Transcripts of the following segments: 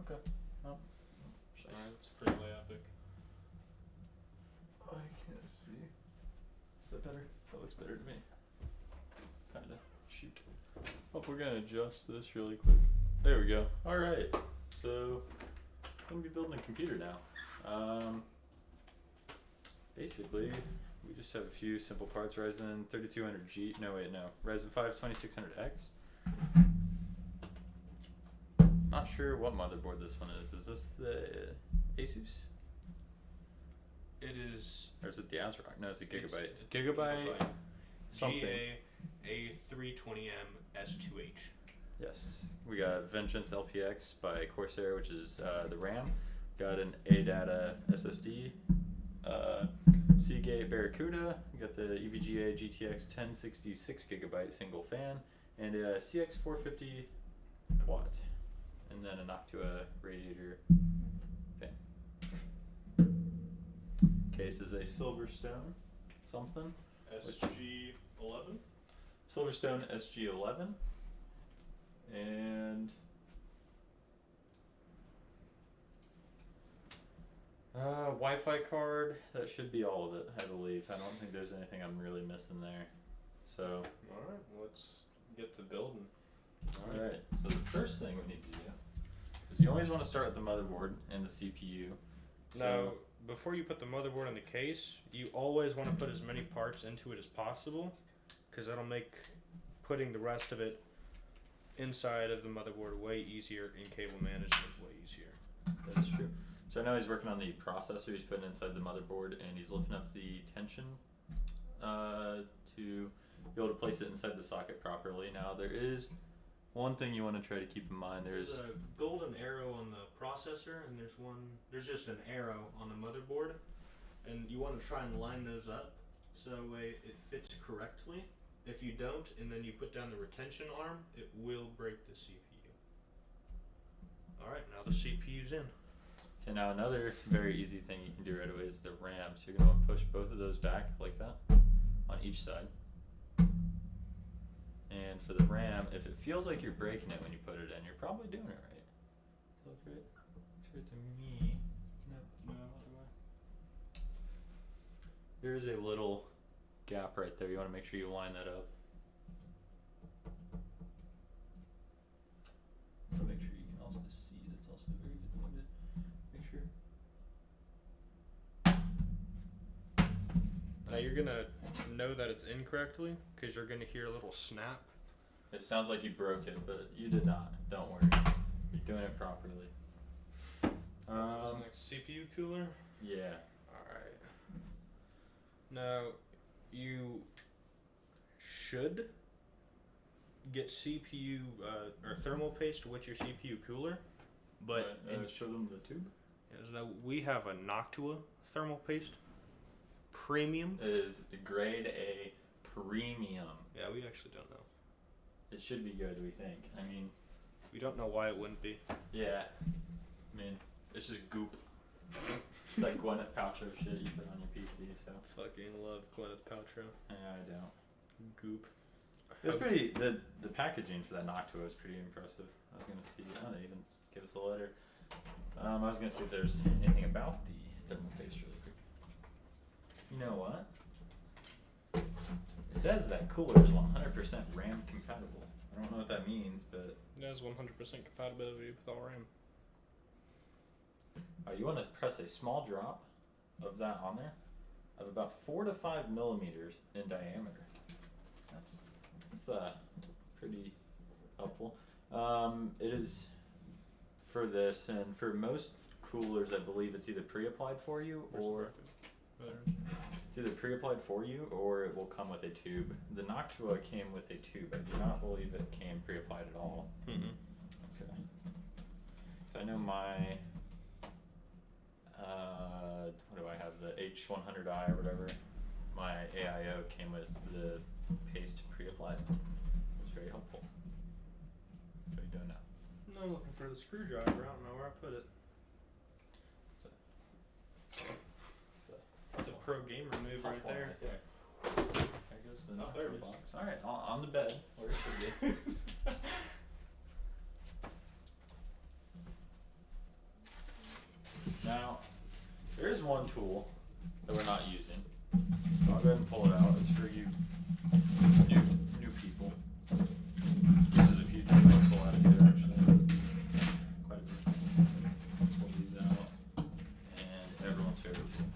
Okay. Oh. Alright, it's pretty epic. I can't see. Is that better? That looks better to me. Kinda. Shoot. Oh, we're gonna adjust this really quick. There we go. Alright. So, I'm gonna be building a computer now. Basically, we just have a few simple parts. Ryzen 3200G. No, wait, no. Ryzen 5 2600X. Not sure what motherboard this one is. Is this the Asus? It is. Or is it the ASRock? No, it's a Gigabyte. It's Gigabyte something. GA A320M S2H. Yes. We got Vengeance LPX by Corsair, which is the RAM. Got an ADATA SSD. Seagate Barracuda. We got the EVGA GTX 1060 6GB single fan. And a CX450 watt. And then a Noctua radiator fan. Case is a Silverstone something. SG11. Silverstone SG11. And Wi-Fi card. That should be all of it, I believe. I don't think there's anything I'm really missing there. So. Alright, let's get to building. Alright, so the first thing we need to do is you always want to start with the motherboard and the CPU. Now, before you put the motherboard in the case, you always want to put as many parts into it as possible, because that'll make putting the rest of it inside of the motherboard way easier and cable management way easier. That is true. So I know he's working on the processor he's putting inside the motherboard, and he's lifting up the tension to be able to place it inside the socket properly. Now there is one thing you want to try to keep in mind. There's a golden arrow on the processor, and there's just an arrow on the motherboard, and you want to try and line those up so that way it fits correctly. If you don't, and then you put down the retention arm, it will break the CPU. Alright, now the CPU's in. Okay, now another very easy thing you can do right away is the RAM. So you're going to want to push both of those back like that on each side. And for the RAM, if it feels like you're breaking it when you put it in, you're probably doing it right. Look right, sure to me. No. There is a little gap right there. You want to make sure you line that up. So make sure you can also see. That's also a very good thing to make sure. Now you're gonna know that it's in correctly because you're gonna hear a little snap. It sounds like you broke it, but you did not. Don't worry. You're doing it properly. What's next? CPU cooler? Yeah. Alright. Now, you should get CPU or thermal paste with your CPU cooler, but show them the tube. now we have a Noctua thermal paste premium. It is grade A premium. Yeah, we actually don't know. It should be good, we think. I mean, We don't know why it wouldn't be. yeah. I mean, it's just goop. It's like Gwyneth Paltrow shit you put on your PC, so. Fucking love Gwyneth Paltrow. Yeah, I don't. Goop. It's pretty, the packaging for that Noctua is pretty impressive. I was gonna see, oh, they even give us a letter. I was gonna see if there's anything about the thermal paste really quick. You know what? It says that cooler is 100% RAM compatible. I don't know what that means, but It has 100% compatibility with all RAM. you want to press a small drop of that on there, of about 4 to 5 millimeters in diameter. That's pretty helpful. It is for this, and for most coolers, I believe it's either pre-applied for you or it's either pre-applied for you or it will come with a tube. The Noctua came with a tube. I do not believe it came pre-applied at all. Mm-hmm. Okay. So I know my what do I have? The H100i or whatever. My AIO came with the paste pre-applied. It's very helpful. What are you doing now? No, I'm looking for the screwdriver. I don't know where I put it. That's a pro gamer move right there. There goes the Oh, there it Noctua is. box. Alright, on the bed, where it should be. one tool that we're not using. So I'll go ahead and pull it out. It's for you new people. This is a few things I'll pull out of here actually. Quite a bit. Let's pull these out. And everyone's favorite tool.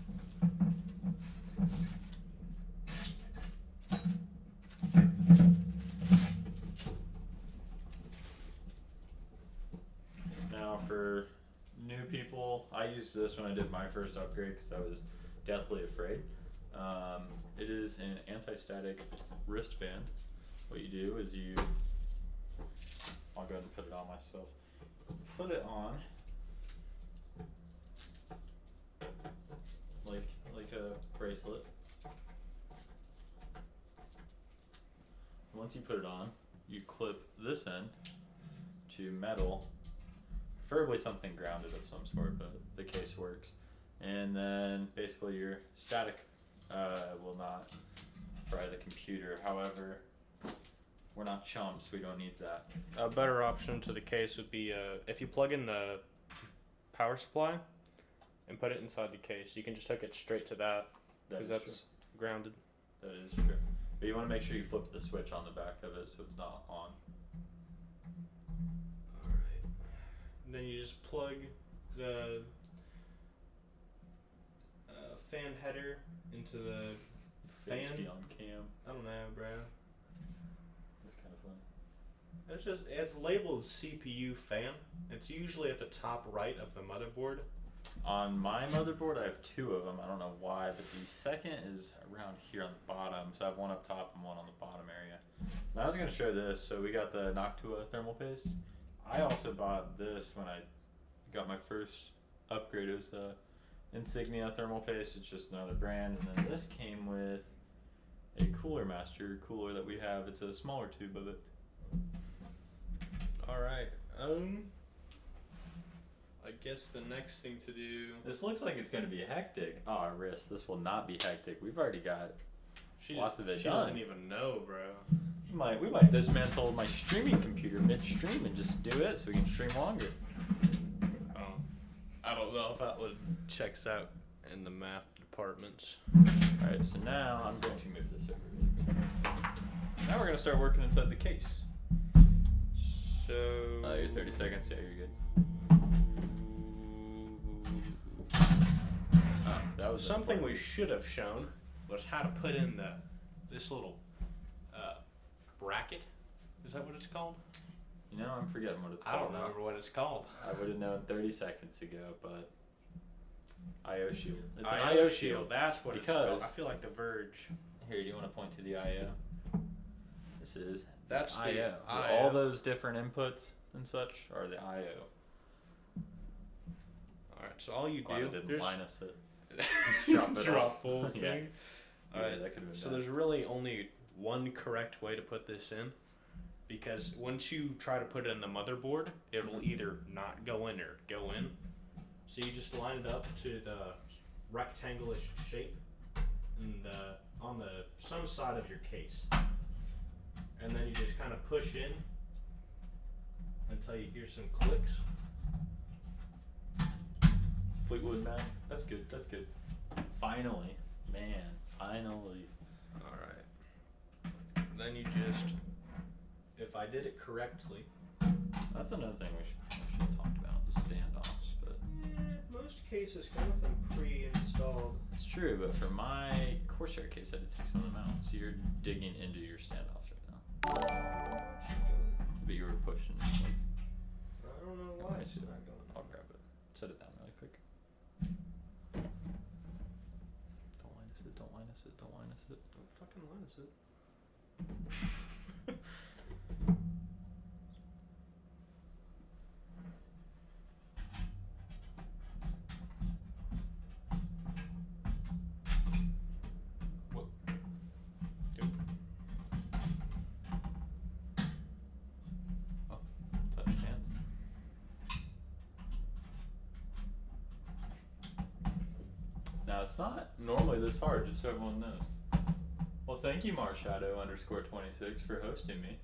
Now for new people, I used this when I did my first upgrade because I was deathly afraid. It is an anti-static wristband. What you do is I'll go ahead and put it on myself. Put it on like a bracelet. Once you put it on, you clip this end to metal, preferably something grounded of some sort, but the case works. And then basically your static will not fry the computer. However, we're not chumps, we don't need that. A better option to the case would be if you plug in the power supply and put it inside the case. You can just hook it straight to that because that's grounded. That is true. But you want to make sure you flip the switch on the back of it so it's not on. Alright. Then you just plug the fan header into the Face fan. be on cam. I don't know, bro. It's kind of fun. It's labeled CPU fan. It's usually at the top right of the motherboard. On my motherboard, I have two of them. I don't know why, but the second is around here on the bottom. So I have one up top and one on the bottom area. And I was going to show this. So we got the Noctua thermal paste. I also bought this when I got my first upgrade. It was the Insignia thermal paste. It's just another brand. And then this came with a Cooler Master cooler that we have. It's a smaller tube of it. Alright. I guess the next thing to do. This looks like it's going to be hectic. Oh, Riss, this will not be hectic. We've already got lots of it She done. doesn't even know, bro. We might dismantle my streaming computer mid-stream and just do it so we can stream longer. I don't know if that would checks out in the math departments. Alright, so now I'm going to move this over really quick. Now we're going to start working inside the case. So Your 30 seconds, yeah, you're good. Oh, that was something important. we should have shown was how to put in this little bracket. Is that what it's called? You know, I'm forgetting what it's I called don't now. remember what it's called. I would have known 30 seconds ago, but IO shield. It's an IO shield. That's what it's Because- called. I feel like the Verge. Here, do you want to point to the IO? This is That's the IO. IO. All those different inputs and such are the IO. All right. So all you Glad I do didn't there's minus it. Drop it drop off. full thing. Yeah. All Yeah, right. that could have been So done. there's really only one correct way to put this in, because once you try to put it in the motherboard, it'll either not go in or go in. So you just line it up to the rectangle-ish shape and on the some side of your case. And then you just kind of push in until you hear some clicks. Fleetwood Mac. That's good. That's good. Finally, man. Finally. All right. Then you just If I did it correctly, That's another thing we should talk about, the standoffs. But most cases come with them pre-installed. it's true. But for my Corsair case, I had to take some of them out. So you're digging into your standoffs right now. But you were pushing. Like, I don't know why Alright, it's so not going. I'll grab it. Set it down really quick. Don't line us it. Don't line us it. Don't line us it. what fucking line is it? What? Oh, touch hands. Now it's not normally this hard, just so everyone knows. Well, thank you, Marshadow_26 for hosting me.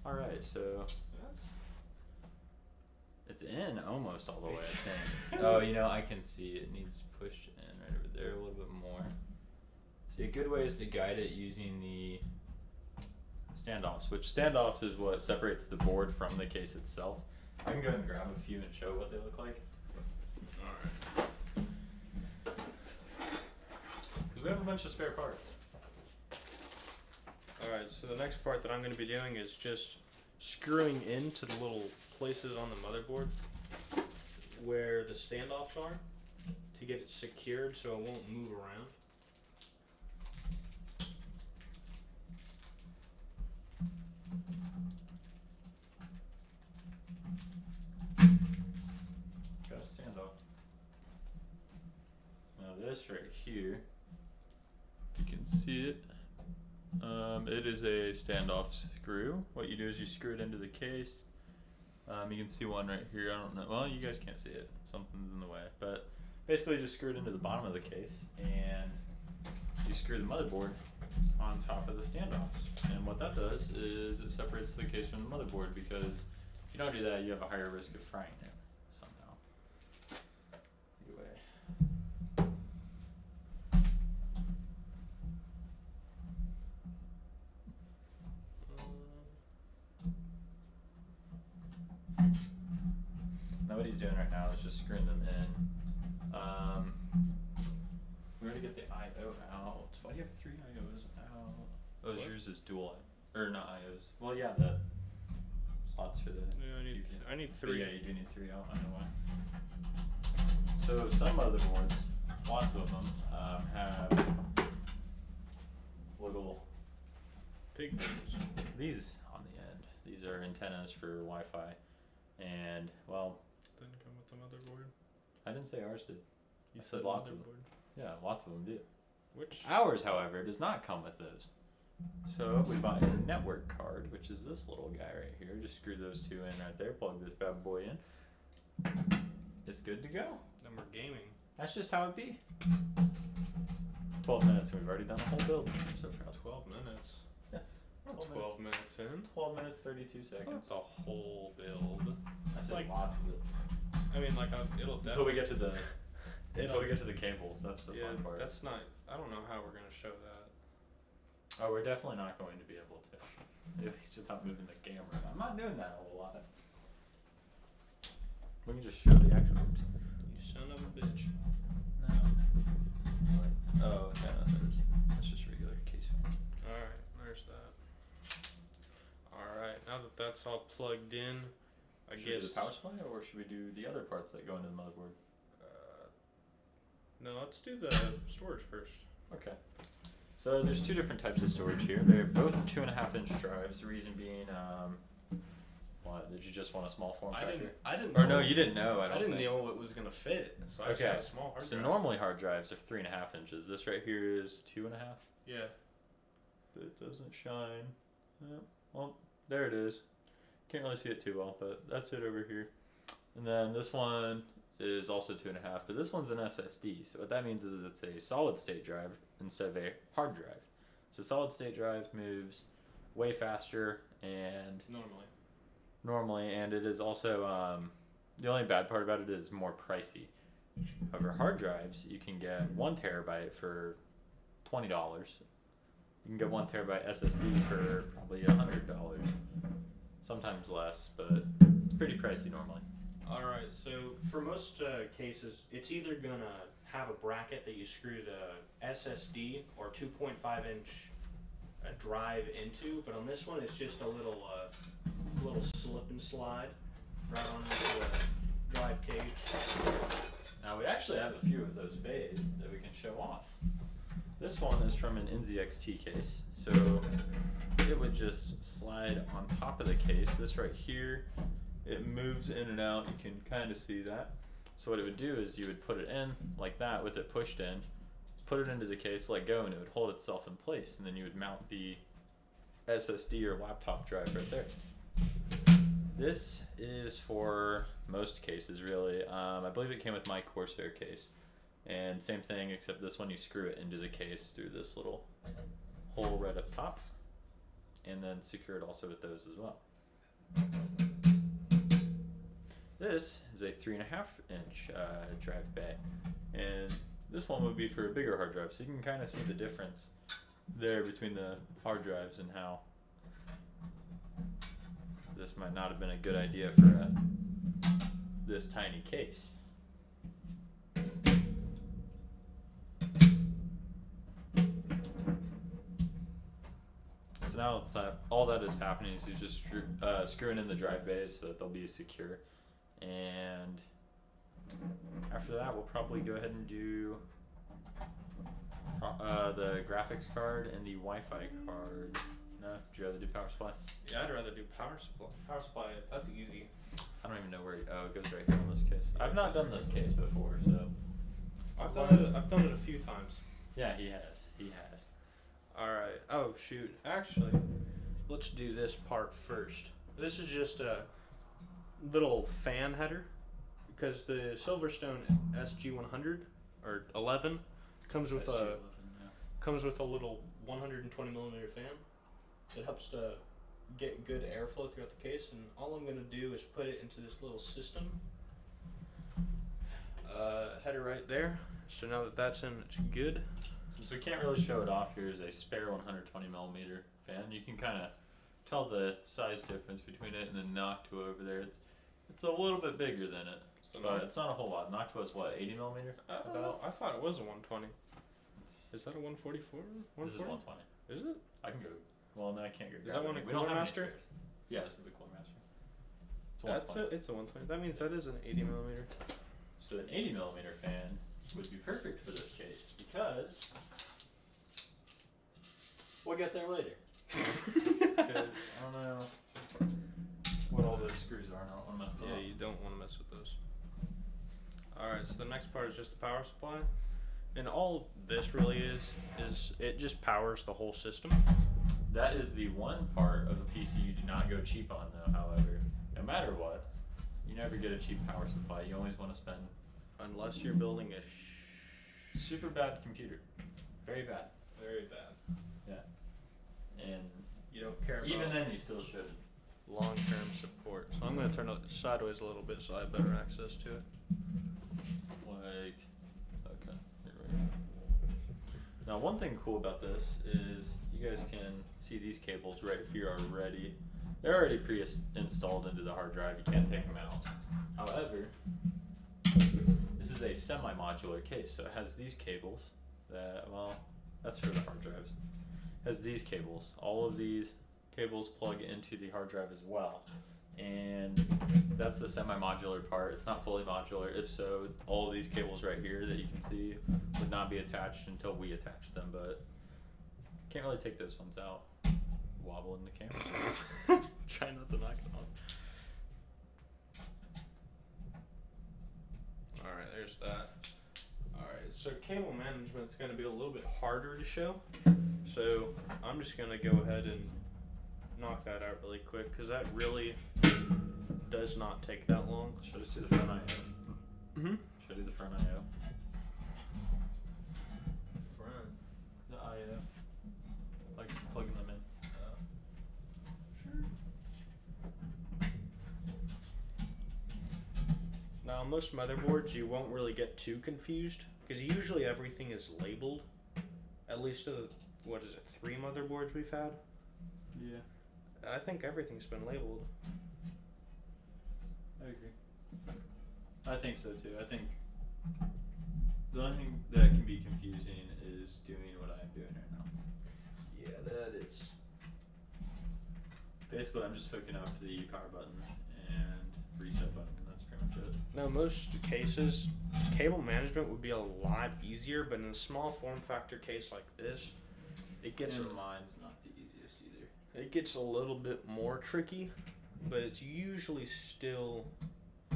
All right, so That's It's in almost all the way, I think. Oh, you know, I can see it needs pushed in right over there a little bit more. See, a good way is to guide it using the standoffs, which standoffs is what separates the board from the case itself. I can go ahead and grab a few and show what they look like. Alright. Because we have a bunch of spare parts. Alright, so the next part that I'm going to be doing is just screwing into the little places on the motherboard where the standoffs are to get it secured so it won't move around. Got a standoff. Now this right here, you can see it. It is a standoff screw. What you do is you screw it into the case. You can see one right here. I don't know. Well, you guys can't see it. Something's in the way. But basically, just screw it into the bottom of the case, and you screw the motherboard on top of the standoffs. And what that does is it separates the case from the motherboard, because if you don't do that, you have a higher risk of frying it somehow. Anyway. Now what he's doing right now is just screwing them in. We're gonna get the I/O out. Why do you have 3 I/Os out? Oh, What? yours is dual, or not I/Os. Well, yeah, the slots for the. Yeah, I need But 3. yeah, you do need 3 out. I know why. So some motherboards, lots of them, have little Pigtails. these on the end. These are antennas for Wi-Fi, and well, Didn't come with the motherboard. I didn't say ours did. You I said lots of them. motherboard. Yeah, lots of them do. Which? Ours, however, does not come with those. So we buy a network card, which is this little guy right here. Just screw those 2 in right there. Plug this bad boy in. It's good to go. Then we're gaming. That's just how it be. 12 minutes and we've already done a whole build. I'm so proud. 12 minutes. Yes. 12 minutes in. 12 minutes, 32 It's not seconds. the whole build. I said like- lots of it. I mean, like, it'll Until we definitely. get to the It'll- until we get to the cables. That's the Yeah, fun part. that's not. I don't know how we're gonna show that. Oh, we're definitely not going to be able to. At least without moving the camera. I'm not doing that a whole lot. We can just show the actual. Oops. You son of a bitch. No. Oh, okay. No, that is. That's just regular case. Alright, there's that. Alright, now that that's all plugged in, I Should we do guess. the power supply, or should we do the other parts that go into the motherboard? No, let's do the storage first. Okay. So there's 2 different types of storage here. They're both 2.5-inch drives. The reason being, what? Did you just want a small form factor? I didn't. Or no, you didn't know. I don't I didn't think. know it was gonna fit, so I just Okay. got a small hard So drive. normally hard drives are 3.5 inches. This right here is 2.5. Yeah. But it doesn't shine. Well, there it is. Can't really see it too well, but that's it over here. And then this one is also 2.5, but this one's an SSD. So what that means is it's a solid state drive instead of a hard drive. So solid state drive moves way faster and normally, and it is also the only bad part about it is more pricey. However, hard drives you can get 1 terabyte for $20. You can get 1 terabyte SSD for probably $100, sometimes less, but it's pretty pricey normally. Alright, so for most cases, it's either gonna have a bracket that you screw the SSD or 2.5 inch drive into, but on this one it's just a little slip and slide right onto the drive cage. Now we actually have a few of those bays that we can show off. This one is from an NZXT case, so it would just slide on top of the case. This right here, it moves in and out. You can kind of see that. So what it would do is you would put it in like that with it pushed in, put it into the case, let go, and it would hold itself in place. And then you would mount the SSD or laptop drive right there. This is for most cases, really. I believe it came with my Corsair case. And same thing, except this one you screw it into the case through this little hole right up top. And then secure it also with those as well. This is a 3.5 inch drive bay, and this one would be for a bigger hard drive, so you can kind of see the difference there between the hard drives and how this might not have been a good idea for this tiny case. So now it's all that is happening is he's just screwing in the drive bays so that they'll be secure. And after that, we'll probably go ahead and do the graphics card and the Wi-Fi card. No, would you rather do power supply? Yeah, I'd rather do power supply. Power supply, that's easy. I don't even know where. It goes right here in this case. Yeah, I've not done this case before, so. I've done it a few times. Yeah, he has. He has. All right. Oh shoot. Actually, let's do this part first. This is just a little fan header because the Silverstone SG100 or 11 comes with SG11, comes with a little 120 millimeter fan. It helps to get good airflow throughout the case, and all I'm gonna do is put it into this little system header right there. So now that that's in, it's good. Since we can't really show it off, here's a spare 120 millimeter fan. You can kind of tell the size difference between it and the Noctua over there. It's a little bit bigger than it, So but it's not a whole lot. Noctua's what, 80 millimeter? I don't know. I thought it was a 120. Is that a 144? This is 120. Is it? I can go. Well, no, I can't go. Is that one a We don't Cooler have any Master? spares. Yeah, this is the Cooler Master. It's That's 120. It's a 120. That means that is an 80 millimeter. So an 80 millimeter fan would be perfect for this case because we'll get there later. Because I don't know what all those screws are, and I don't want to mess them Yeah, up. you don't want to mess with those. Alright, so the next part is just the power supply. And all this really is it just powers the whole system. That is the one part of the PC you do not go cheap on, though. However, no matter what, you never get a cheap power supply. You always want to spend Unless you're building a super bad computer, very bad. very bad. Yeah, and You don't care about even then, you still should. long-term support. So I'm going to turn it sideways a little bit so I have better access to it. Like, okay, here we go. Now, one thing cool about this is you guys can see these cables right here already. They're already pre-installed into the hard drive. You can't take them out. However, this is a semi-modular case, so it has these cables that, well, that's for the hard drives. It has these cables. All of these cables plug into the hard drive as well. And that's the semi-modular part. It's not fully modular. If so, all of these cables right here that you can see would not be attached until we attach them, but can't really take those ones out. Wobbling the camera. Try not to knock it off. Alright, there's that. Alright, so cable management's going to be a little bit harder to show. So I'm just going to go ahead and knock that out really quick because that really does not take that long. Should I just do the front I/O? Mm-hmm. Should I do the front I/O? Front. The I/O. Like plugging them in. Now, on most motherboards, you won't really get too confused because usually everything is labeled. At least to the, what is it, 3 motherboards we've had? Yeah, I think everything's been labeled. I agree. I think so too. I think the only thing that can be confusing is doing what I'm doing right now. Yeah, that is. Basically, I'm just hooking up the power button and reset button. That's pretty much it. Now, most cases, cable management would be a lot easier, but in a small form factor case like this, it gets And mine's not the easiest either. it gets a little bit more tricky, but it's usually still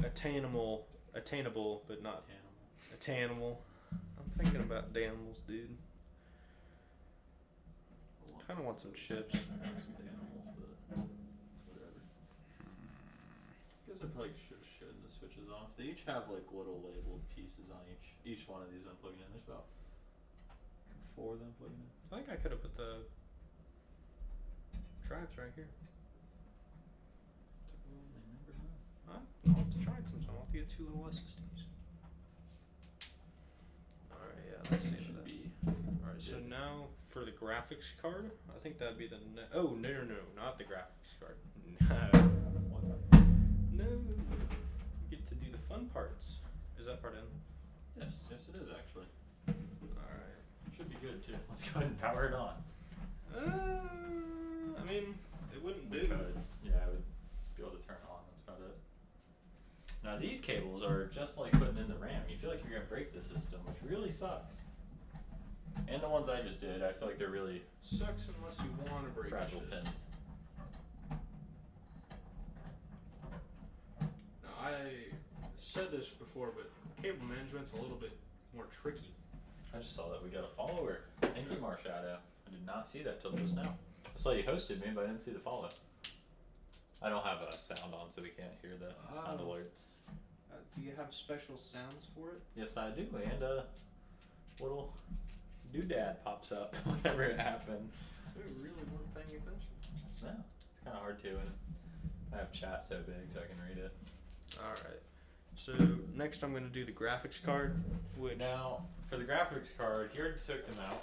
attainable, but not Animal. attainable. I'm thinking about Danimals, dude. Kind of want some chips. I have some animals, but whatever. Guess I probably should have showed the switches off. They each have like little labeled pieces on each one of these I'm plugging in. There's about 4 of them plugging in. I think I could have put the drives right here. Well, they never know. I'll have to try it sometime. I'll have to get 2 little SSDs. Alright, yeah, let's see. Should be. Alright, so now for the graphics card, I think that'd be the oh, no, not the graphics card. No. You get to do the fun parts. Is that part in? Yes, it is actually. Alright. Should be good too. Let's go ahead and power it on. I mean, it wouldn't We do. could. Yeah, I would be able to turn it on. That's about it. Now these cables are just like putting in the RAM. You feel like you're gonna break the system, which really sucks. And the ones I just did, I feel like they're really Sucks unless you want to break fragile the system. pins. Now, I said this before, but cable management's a little bit more tricky. I just saw that we got a follower. Thank you, Marshadow. I did not see that till just now. I saw you hosted me, but I didn't see the follow. I don't have a sound on, so we can't hear the sound Oh. alerts. Do you have special sounds for it? Yes, I do, and a little doodad pops up whenever it happens. We really weren't paying attention. No, it's kind of hard to, and I have chat so big so I can read it. Alright. So, next I'm going to do the graphics card, which... Now, for the graphics card, he already took them out.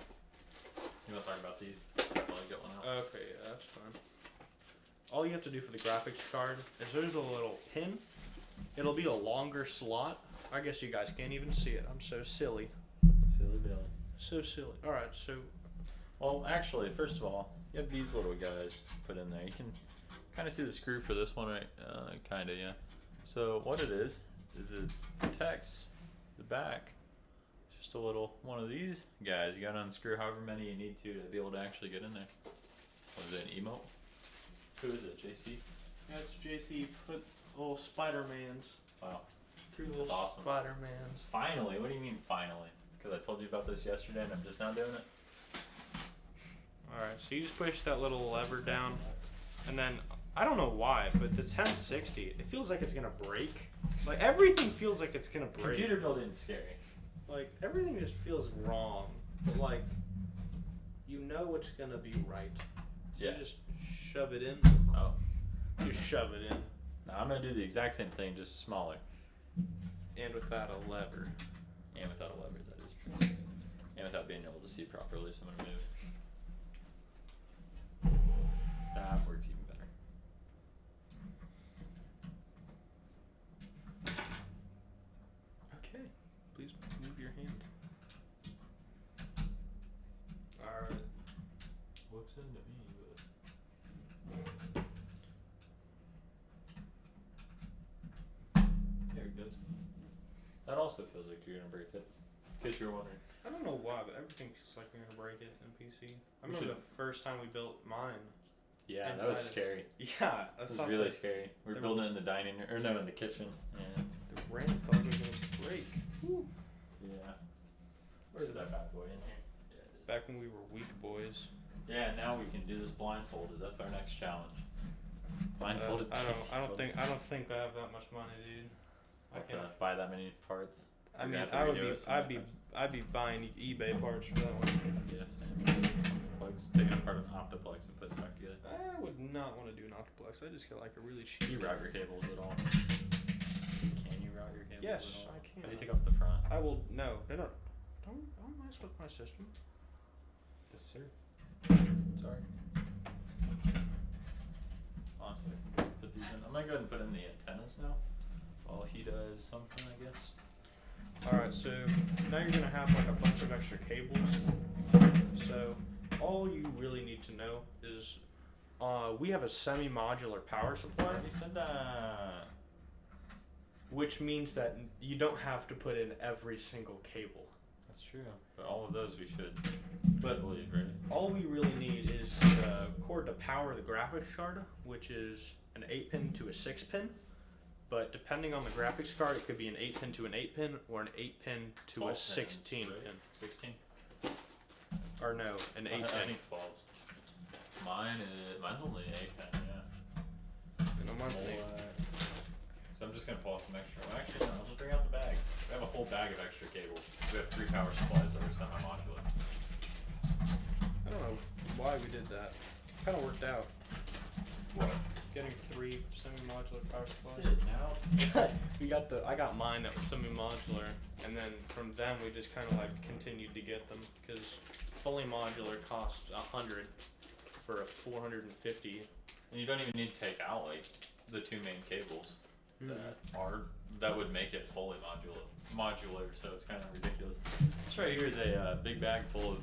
You want to talk about these? While I get one out. Okay, yeah, that's fine. All you have to do for the graphics card is there's a little pin. It'll be a longer slot. I guess you guys can't even see it. I'm so silly. Silly Billy. So silly. Alright, so... Well, actually, first of all, you have these little guys put in there. You can kind of see the screw for this one, right? Kind of, yeah. So what it is it protects the back. It's just a little one of these guys. You gotta unscrew however many you need to be able to actually get in there. What is it, an emote? Who is it, JC? Yeah, it's JC. Put little Spider-Mans. Wow. 3 little That's awesome. Spider-Mans. Finally? What do you mean finally? Because I told you about this yesterday and I'm just now doing it? Alright, so you just push that little lever down, and then, I don't know why, but the 1060, it feels like it's gonna break. Like, everything feels like it's gonna break. Computer building's scary. Like, everything just feels wrong, but like, you know it's gonna be right. So Yeah. you just shove it in. Oh. Just shove it in. Now I'm gonna do the exact same thing, just smaller. And without a lever. And without a lever, that is true. And without being able to see properly, so I'm gonna move. That works even better. Okay, please move your hand. Alright. Looks into me, but there it goes. That also feels like you're gonna break it. In case you're wondering. I don't know why, but everything feels like we're gonna break it in PC. I We remember should- the first time we built mine. Yeah, that Inside was of- scary. Yeah, I It was thought really that scary. We were the- building it in the dining room, or no, in the kitchen. Yeah. the RAM thought it was gonna break. Yeah. Where's that bad boy in here? Yeah, it is. Back when we were weak boys. Yeah, now we can do this blindfolded. That's our next challenge. Blindfolded. I PC don't building. think I have that much money, dude. I can't buy that many parts. I We're mean, gonna have to redo it some I'd be buying eBay parts for that one. Yes, and Optiplex, taking apart an Optiplex and putting it back together. I would not want to do an Optiplex. I just get like a really cheap. Can you route your cables at all? Can you route your cables Yes, at all? I can. How do you take off the front? I will. No. Don't mess with my system. Yes, sir. Sorry. Honestly, put these in. I'm gonna go ahead and put in the antennas now, while he does something, I guess. Alright, so now you're gonna have like a bunch of extra cables. So all you really need to know is we have a semi-modular power supply, You said that. which means that you don't have to put in every single cable. That's true. But all of those we should But believe, right? all we really need is the cord to power the graphics card, which is an 8-pin to a 6-pin. But depending on the graphics card, it could be an 8-pin to an 8-pin or an 8-pin to 12 a pins, 16-pin. right? 16? Or no, an I 8-pin. think 12. Mine's only an 8-pin, yeah. No, mine's an 8. So I'm just gonna pull out some extra. Well, actually, no, I'll just bring out the bag. We have a whole bag of extra cables. We have 3 power supplies that are semi-modular. I don't know why we did that. Kind of worked out. What? getting 3 semi-modular power supplies. Now. I got mine that was semi-modular, and then from them we just kind of like continued to get them because fully modular cost 100 for a 450. And you don't even need to take out like the two main cables that would make it fully modular. So it's kind of ridiculous. This right here is a big bag full of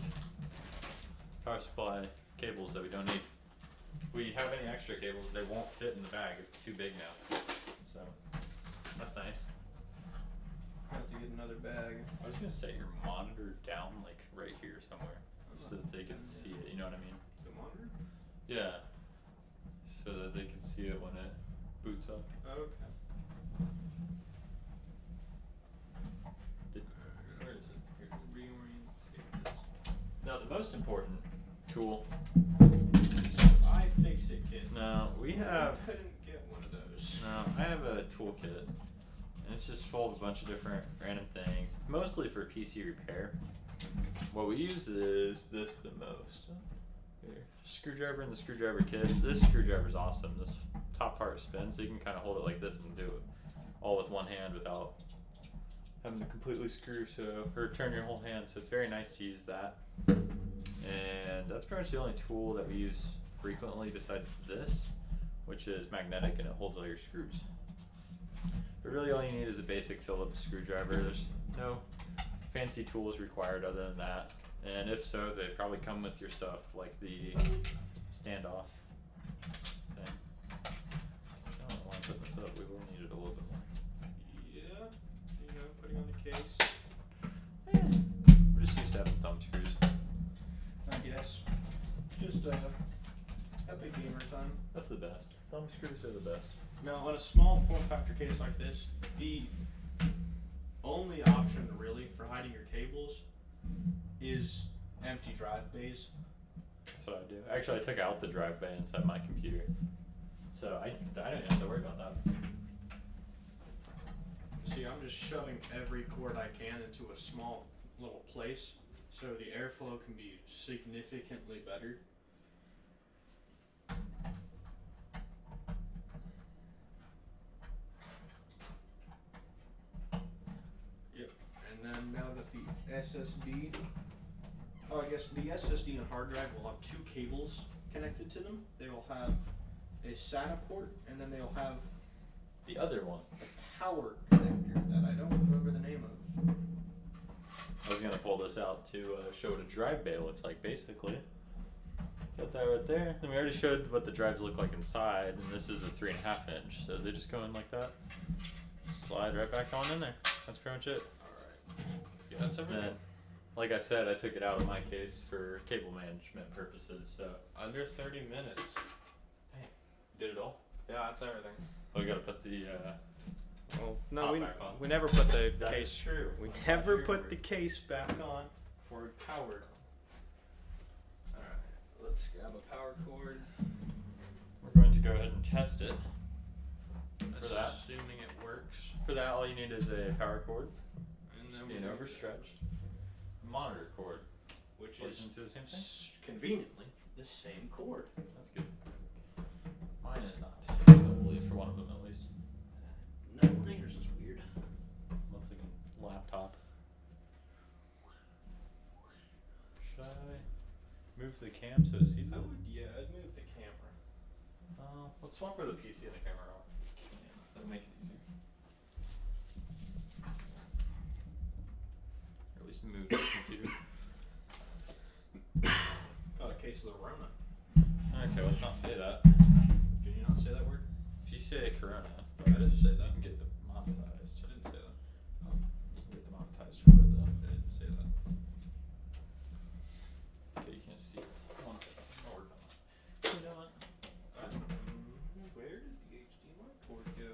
power supply cables that we don't need. If we have any extra cables, they won't fit in the bag. It's too big now. So that's nice. I have to get another bag. I was gonna set your monitor down like right here somewhere, so that they can see it. You know what I mean? The monitor? Yeah. So that they can see it when it boots up. Okay. Where is it? Here. Reorientate this. Now the most important tool. I fix it kit. No, we have. I couldn't get one of those. No, I have a toolkit, and it's just full of a bunch of different random things. It's mostly for PC repair. What we use is this the most. Here, screwdriver in the screwdriver kit. This screwdriver is awesome. This top part spins, so you can kind of hold it like this and do it all with one hand without having to completely screw or turn your whole hand. So it's very nice to use that. And that's pretty much the only tool that we use frequently besides this, which is magnetic and it holds all your screws. But really all you need is a basic Phillips screwdriver. There's no fancy tools required other than that. And if so, they probably come with your stuff, like the standoff thing. I don't want to put this up, we will need it a little bit more. Yeah. You know, putting on the case. We're just used to having thumb screws. I guess. Just epic gamer time. That's the best. Thumb screws are the best. Now, on a small form factor case like this, the only option really for hiding your cables is empty drive bays. That's what I do. Actually, I took out the drive bay inside my computer, so I don't have to worry about that. See, I'm just shoving every cord I can into a small little place so the airflow can be significantly better. Yep, and then now that the SSD, I guess the SSD and hard drive will have two cables connected to them. They will have a SATA port, and then they'll have The other one. a power connector that I don't remember the name of. I was gonna pull this out to show what a drive bay looks like, basically. Got that right there. And we already showed what the drives look like inside, and this is a 3.5 inch, so they just go in like that. Slide right back on in there. That's pretty much it. Alright. Yeah, that's everything. Then, like I said, I took it out of my case for cable management purposes, so. Under 30 minutes. Did it all? Yeah, that's everything. Oh, we gotta put the, Well, no, Top we back on. we never put the that is case. true. We I'm never not put sure. the case back on before it powered. Alright, let's grab a power cord. We're going to go ahead and test it. For that. Assuming it works. For that, all you need is a power cord, And then being we're overstretched, monitor cord, which plugs is into the same thing. conveniently the same cord. That's good. Mine is not, I believe, for one of them at least. No, yours is weird. Looks like a laptop. Should I move the cam so it sees I it? would, yeah, I'd move the camera. Let's swap where the PC and the camera are. That'll make it easier. Or at least move the computer. Got a case of the Rona. Okay, let's not say that. Did you not say that word? If you say Corona, I didn't say that. you can get demonetized. I didn't say that. You can get demonetized for it though. I didn't say that. Okay, you can't see it. One second. I'll work on that. You know what? Where did the HDMI cord go?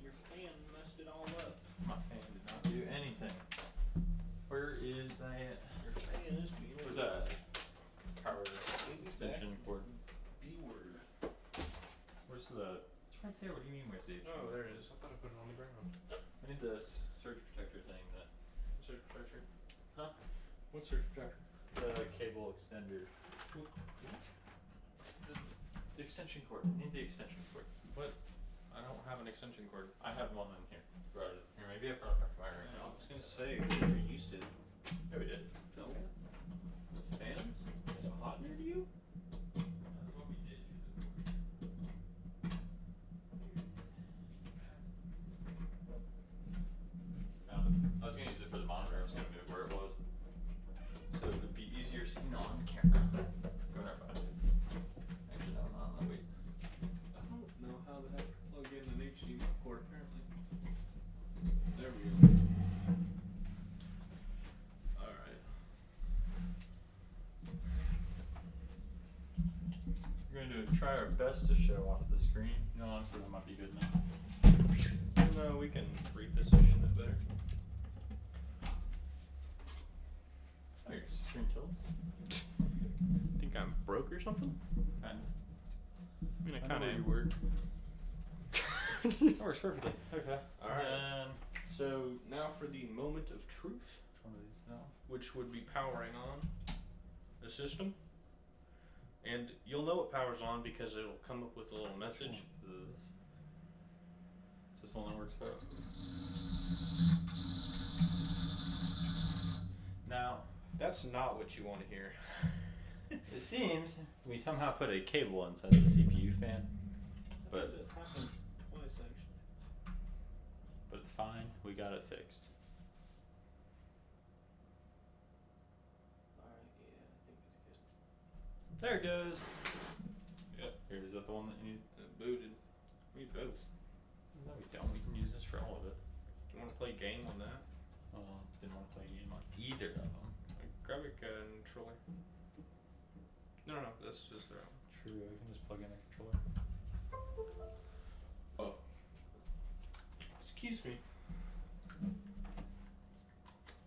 Your fan messed it all up. My fan did not do anything. Where is that? Your fan is being Where's that? Power Who's that? extension cord. B word. Where's the? It's right there. What do you mean? Where's the? Oh, there it is. I thought I put it on the ground. I need the surge protector thing. That Surge protector. Huh? What's surge protector? the cable extender. The extension cord. I need the extension cord. What? I don't have an extension cord. I have one in here. Brought it. Here, maybe I brought it back to my room. I was gonna say, we used to. Yeah, we did. No. Fans? Is it hot near you? That's what we did use it for. Found it. I was gonna use it for the monitor. I was gonna move where it was, so it would be easier seen on camera. Go never mind. Actually, no, no, wait. I don't know how the heck to plug in an HDMI cord apparently. There we go. Alright. We're going to try our best to show off the screen. No, honestly, that might be good now. No, we can reposition it better. Oh, your screen tilts? Think I'm broke or something? Kind I mean, I know kind where of you am. work. That works perfectly. Okay. Alright. Um, So now for the moment of truth, which one of these now? which would be powering on the system. And you'll know it powers on because it'll come up with a little message. Is this the one that works for? Now, That's not what you want to hear. it seems we somehow put a cable inside the CPU fan, but it happened twice actually. it's fine. We got it fixed. Alright, yeah, I think it's good. There it goes. Yep. Here, is that the one that you need? Booted. We need both. No, we don't. We can use this for all of it. You want to play a game on that? Didn't want to play a game on either of them. Grab a controller. No, this is their own. True, I can just plug in a controller. Excuse me.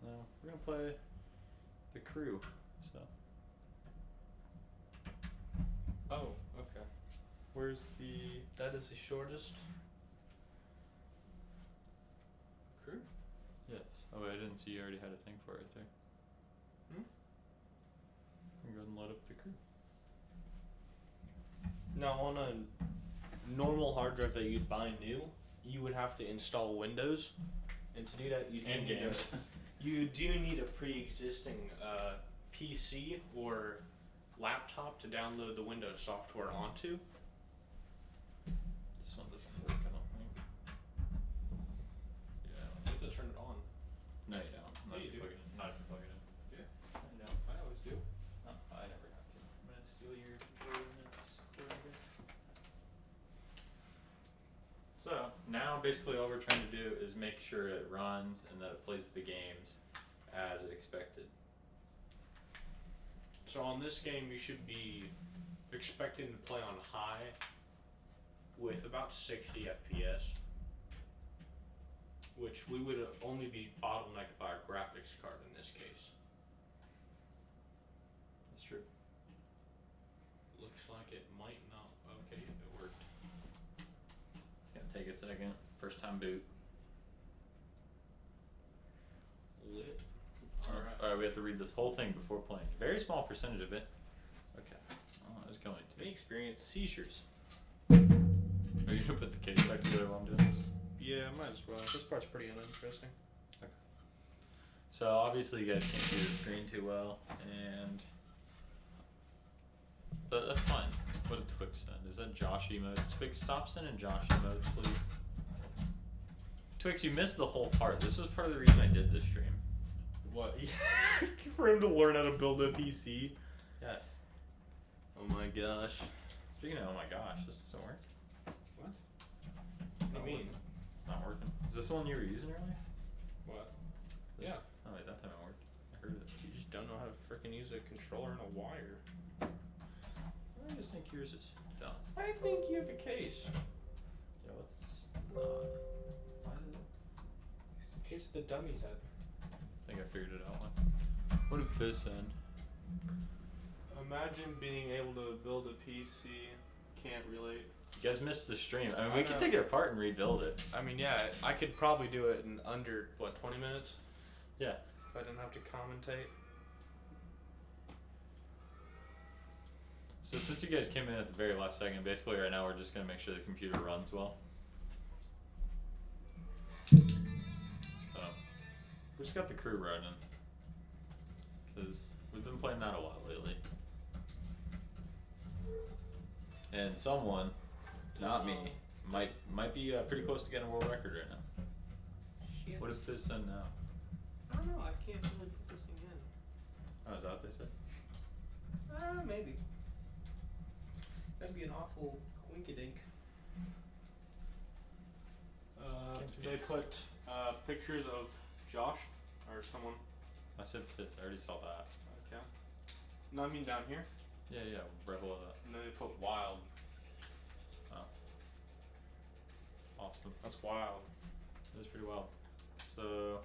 No, we're gonna play the Crew. So, Oh, okay. where's the? That is the shortest. Crew? Yes. Oh wait, I didn't see you already had a thing for it right there. Hmm? You go ahead and load up the Crew. Now, on a normal hard drive that you'd buy new, you would have to install Windows, and to do that, you do And need games. you do need a pre-existing PC or laptop to download the Windows software onto. This one doesn't work, I don't think. Yeah. You have to turn it on. No, you don't. Yeah, Not you if do. plug it in. Not if you plug it in. Yeah. No, you don't. I always do. No, I never got to. I'm gonna steal your controller units. So now basically all we're trying to do is make sure it runs and that it plays the games as expected. So on this game, you should be expecting to play on high with about 60 FPS, which we would only be bottlenecked by our graphics card in this case. That's true. Looks like it might not. Okay, it worked. It's gonna take a second. First time boot. Lit. Alright, we have to read this whole thing before playing. Very small percentage of it. Okay. Oh, I was going to. May experience seizures. Are you gonna put the case back together while I'm doing this? Yeah, might as well. This part's pretty uninteresting. So obviously you guys can't see the screen too well, and but that's fine. What did Twix send? Is that Josh emotes? Twix, stop sending Josh emotes, please. Twix, you missed the whole part. This was part of the reason I did this stream. What? For him to learn how to build a PC? Yes. Oh my gosh. Speaking of, oh my gosh, this doesn't work. What? What do you mean? It's not working. Is this the one you were using earlier? What? This- Yeah. Oh wait, that time it worked. I heard it. You just don't know how to freaking use a controller and a wire. I just think yours is done. I think you have a case. Yeah, what's not? Why is it? Case of the dummy head. I think I figured it out. What did Fizz send? Imagine being able to build a PC, can't relate. You guys missed the stream. I mean, I we could know. take it apart and rebuild it. I mean, yeah, I could probably do it in under, 20 minutes? Yeah. If I didn't have to commentate. So since you guys came in at the very last second, basically right now we're just gonna make sure the computer runs well. So we just got the crew running, cause we've been playing that a lot lately. And someone, not me, might be pretty close to getting a world record right now. Shit. What if Fizz said no? I don't know. I can't really put this thing in. Oh, is that what they said? Maybe. That'd be an awful quinkydink. They put pictures of Josh or someone. I said Fizz. I already saw that. Okay. No, I mean down here. Yeah, rebel of that. And then they put wild. Oh. Awesome. That's wild. That's pretty wild. So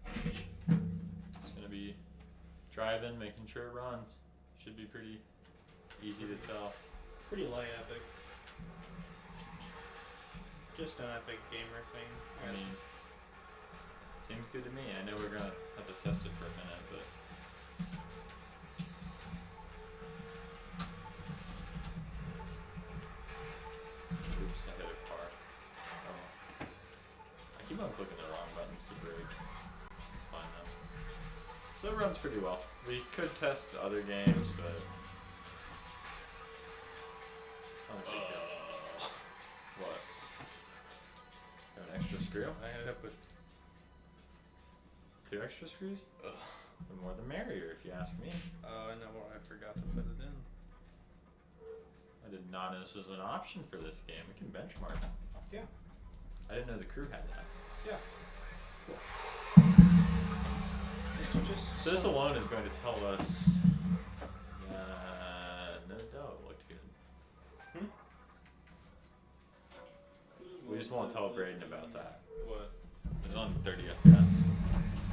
it's gonna be driving, making sure it runs. Should be pretty easy to tell. Pretty light epic. Just an epic gamer thing. I mean, seems good to me. I know we're gonna have to test it for a minute, but oops, I hit a car. Oh. I keep on clicking the wrong buttons to brake. It's fine though. So it runs pretty well. We could test other games, but it's not a big deal. What? Got an extra screw? I ended up with 2 extra screws? The more the merrier, if you ask me. I know I forgot to put it in. I did not know this was an option for this game. We can benchmark. Yeah. I didn't know the crew had that. Yeah. It's just So this alone is going to tell us. No, looked good. We just won't tell Braden about that. What? It's on 30 FPS.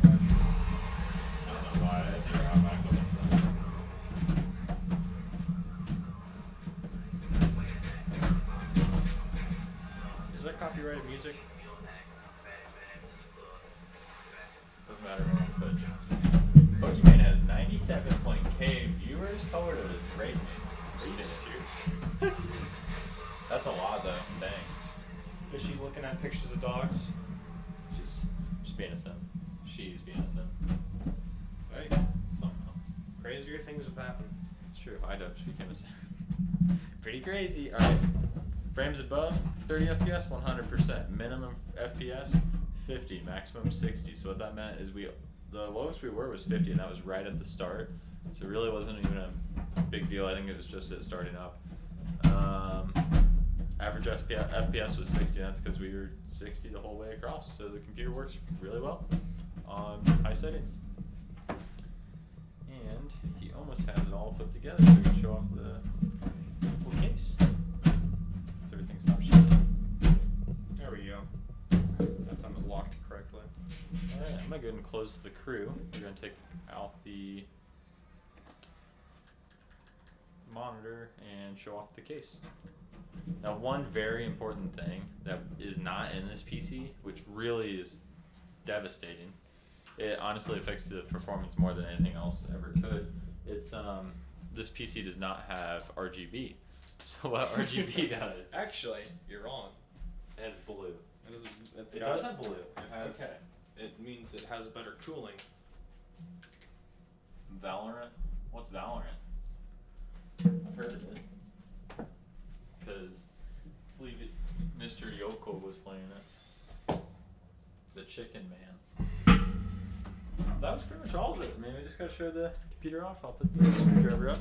I don't know why. I think I'm not going for that. Is that copyrighted music? Doesn't matter when I put. Pokemon has 97.k viewers. Total is great. That's a lot though. Dang. Is she looking at pictures of dogs? Just being a sim. She's being a sim. Right. Somehow. Crazier things have happened. It's true. IDubbbz became a sim. Pretty crazy. Alright. Frames above 30 FPS, 100%. Minimum FPS, 50. Maximum 60. So what that meant is the lowest we were was 50, and that was right at the start. So it really wasn't even a big deal. I think it was just it starting up. Average FPS was 60. That's because we were 60 the whole way across. So the computer works really well on high settings. And he almost has it all put together so we can show off the full case. So everything stops shaking. There we go. That's unlocked correctly. Alright, I'm gonna go ahead and close the crew. We're gonna take out the monitor and show off the case. Now, one very important thing that is not in this PC, which really is devastating, it honestly affects the performance more than anything else ever could. It's this PC does not have RGB. So what RGB does? Actually, you're wrong. It has blue. It does have blue. It has. Okay. It means it has better cooling. Valorant? What's Valorant? I've heard of it. Because I believe it, Mr. Yoko was playing it. The Chicken Man. That was pretty much all of it. I mean, we just gotta show the computer off. I'll put the screwdriver up.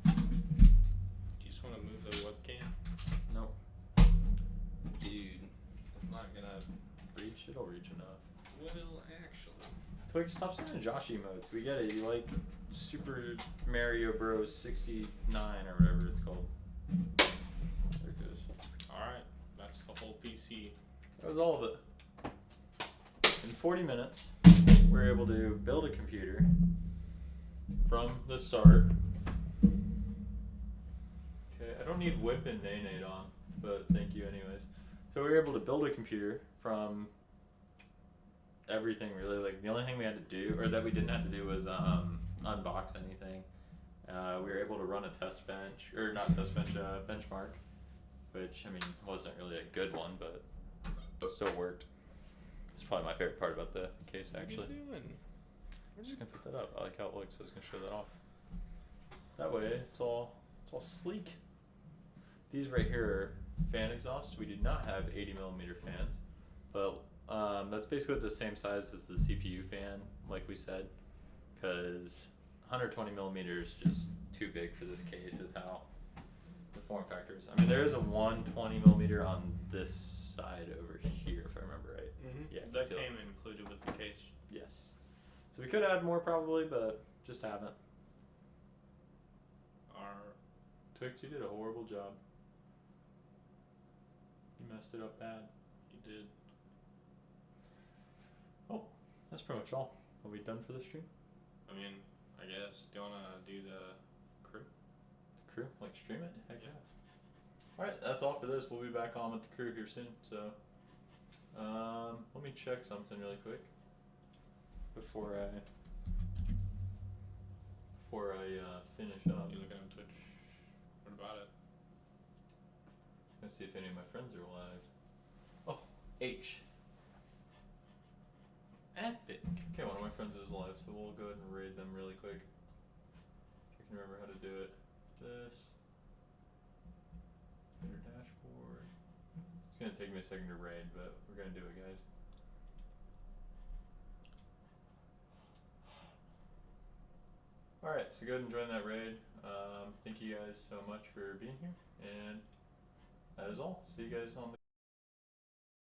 Do you just want to move the webcam? Nope. Dude, it's not gonna. Reach? It'll reach enough. Well, actually. Twig, stop saying Josh emotes. We get it. You like Super Mario Bros. 69 or whatever it's called. There it goes. Alright, that's the whole PC. That was all of it. In 40 minutes, we're able to build a computer from the start. Okay, I don't need whip and nay on, but thank you anyways. So we were able to build a computer from everything really. Like the only thing we had to do, or that we didn't have to do, was unbox anything. We were able to run a test bench, or not test bench, benchmark, which, I mean, wasn't really a good one, but still worked. It's probably my favorite part about the case, actually. What are you doing? I'm just gonna put that up. I like how it looks, so I was gonna show that off. That way, it's all sleek. These right here are fan exhausts. We do not have 80mm fans, but that's basically the same size as the CPU fan, like we said, because 120mm is just too big for this case with how the form factor is. I mean, there is a 120mm on this side over here, if I remember right. Yeah, I That feel- came included with the case. Yes. So we could add more probably, but just haven't. Twix, you did a horrible job. You messed it up bad. You did. Oh, that's pretty much all. Are we done for the stream? I mean, I guess. Do you wanna do the crew? The crew? Like stream it? Heck yeah. Alright, that's all for this. We'll be back on with the crew here soon, so let me check something really quick before I finish up. You looking on Twitch? What about it? Let's see if any of my friends are live. Oh, H. Epic. Okay, one of my friends is live, so we'll go ahead and raid them really quick. If I can remember how to do it. This. Their dashboard. It's gonna take me a second to raid, but we're gonna do it, guys. Alright, so go ahead and join that raid. Thank you guys so much for being here, and that is all. See you guys on the